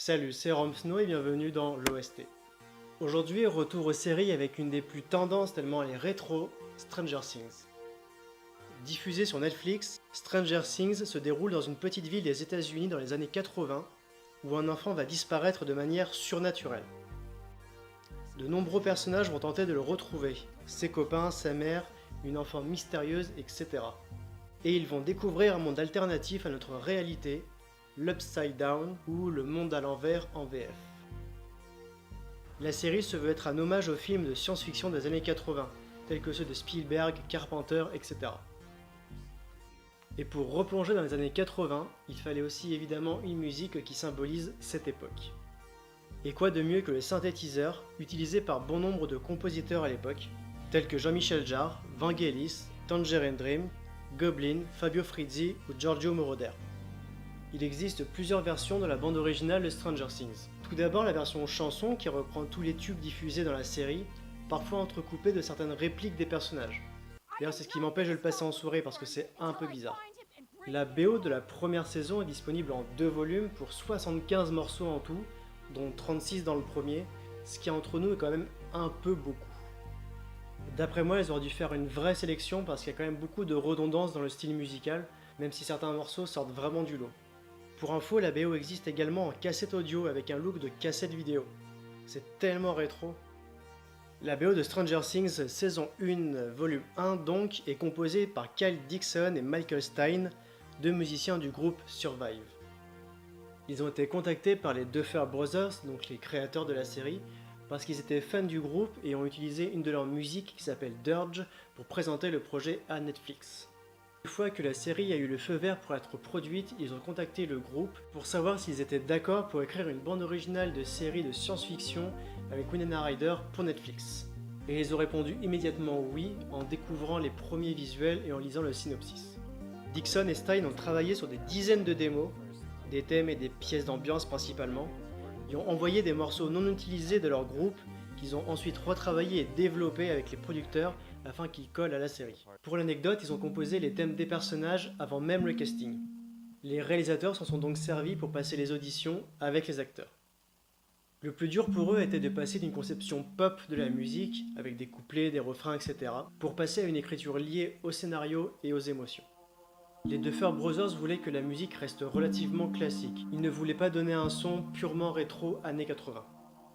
Salut, c'est Romsno et bienvenue dans l'OST. Aujourd'hui, retour aux séries avec une des plus tendances tellement elle est rétro, Stranger Things. Diffusé sur Netflix, Stranger Things se déroule dans une petite ville des États-Unis dans les années 80 où un enfant va disparaître de manière surnaturelle. De nombreux personnages vont tenter de le retrouver, ses copains, sa mère, une enfant mystérieuse, etc. Et ils vont découvrir un monde alternatif à notre réalité, l'Upside Down ou le monde à l'envers en VF. La série se veut être un hommage aux films de science-fiction des années 80, tels que ceux de Spielberg, Carpenter, etc. Et pour replonger dans les années 80, il fallait aussi évidemment une musique qui symbolise cette époque. Et quoi de mieux que le synthétiseur, utilisé par bon nombre de compositeurs à l'époque, tels que Jean-Michel Jarre, Vangelis, Tangerine Dream, Goblin, Fabio Frizzi ou Giorgio Moroder. Il existe plusieurs versions de la bande originale de Stranger Things. Tout d'abord la version chanson qui reprend tous les tubes diffusés dans la série, parfois entrecoupés de certaines répliques des personnages. D'ailleurs c'est ce qui m'empêche de le passer en soirée parce que c'est un peu bizarre. La BO de la première saison est disponible en 2 volumes pour 75 morceaux en tout, dont 36 dans le premier, ce qui entre nous est quand même un peu beaucoup. D'après moi, ils auraient dû faire une vraie sélection parce qu'il y a quand même beaucoup de redondance dans le style musical, même si certains morceaux sortent vraiment du lot. Pour info, la BO existe également en cassette audio avec un look de cassette vidéo. C'est tellement rétro. La BO de Stranger Things saison 1, volume 1 donc, est composée par Kyle Dixon et Michael Stein, deux musiciens du groupe Survive. Ils ont été contactés par les Duffer Brothers, donc les créateurs de la série, parce qu'ils étaient fans du groupe et ont utilisé une de leurs musiques qui s'appelle Dirge pour présenter le projet à Netflix. Une fois que la série a eu le feu vert pour être produite, ils ont contacté le groupe pour savoir s'ils étaient d'accord pour écrire une bande originale de série de science-fiction avec Winona Ryder pour Netflix. Et ils ont répondu immédiatement oui en découvrant les premiers visuels et en lisant le synopsis. Dixon et Stein ont travaillé sur des dizaines de démos, des thèmes et des pièces d'ambiance principalement. Ils ont envoyé des morceaux non utilisés de leur groupe qu'ils ont ensuite retravaillé et développé avec les producteurs afin qu'ils collent à la série. Pour l'anecdote, ils ont composé les thèmes des personnages avant même le casting. Les réalisateurs s'en sont donc servis pour passer les auditions avec les acteurs. Le plus dur pour eux était de passer d'une conception pop de la musique, avec des couplets, des refrains, etc., pour passer à une écriture liée au scénario et aux émotions. Les Duffer Brothers voulaient que la musique reste relativement classique. Ils ne voulaient pas donner un son purement rétro années 80.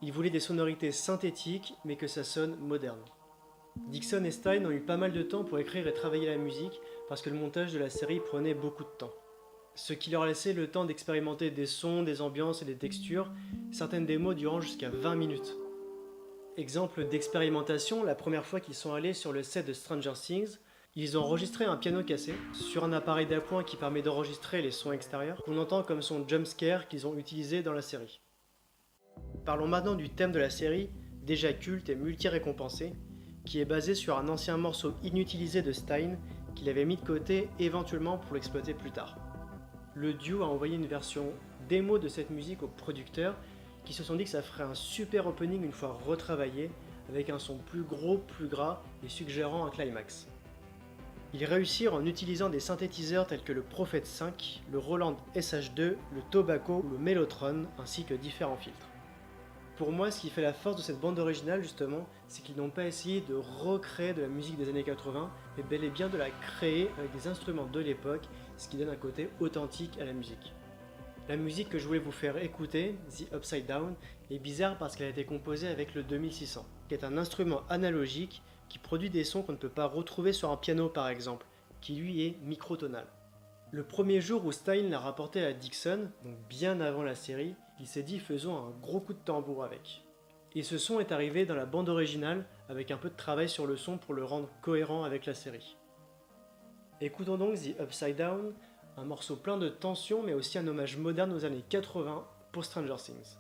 Ils voulaient des sonorités synthétiques, mais que ça sonne moderne. Dixon et Stein ont eu pas mal de temps pour écrire et travailler la musique parce que le montage de la série prenait beaucoup de temps. Ce qui leur laissait le temps d'expérimenter des sons, des ambiances et des textures, certaines démos durant jusqu'à 20 minutes. Exemple d'expérimentation, la première fois qu'ils sont allés sur le set de Stranger Things, ils ont enregistré un piano cassé sur un appareil d'appoint qui permet d'enregistrer les sons extérieurs qu'on entend comme son jumpscare qu'ils ont utilisé dans la série. Parlons maintenant du thème de la série, déjà culte et multi-récompensé, qui est basé sur un ancien morceau inutilisé de Stein qu'il avait mis de côté éventuellement pour l'exploiter plus tard. Le duo a envoyé une version démo de cette musique aux producteurs qui se sont dit que ça ferait un super opening une fois retravaillé avec un son plus gros, plus gras et suggérant un climax. Ils réussirent en utilisant des synthétiseurs tels que le Prophet 5, le Roland SH2, le Tobacco ou le Mellotron ainsi que différents filtres. Pour moi, ce qui fait la force de cette bande originale, justement, c'est qu'ils n'ont pas essayé de recréer de la musique des années 80, mais bel et bien de la créer avec des instruments de l'époque, ce qui donne un côté authentique à la musique. La musique que je voulais vous faire écouter, The Upside Down, est bizarre parce qu'elle a été composée avec le 2600, qui est un instrument analogique qui produit des sons qu'on ne peut pas retrouver sur un piano par exemple, qui lui est microtonal. Le premier jour où Stein l'a rapporté à Dixon, donc bien avant la série, il s'est dit faisons un gros coup de tambour avec. Et ce son est arrivé dans la bande originale avec un peu de travail sur le son pour le rendre cohérent avec la série. Écoutons donc The Upside Down, un morceau plein de tension mais aussi un hommage moderne aux années 80 pour Stranger Things.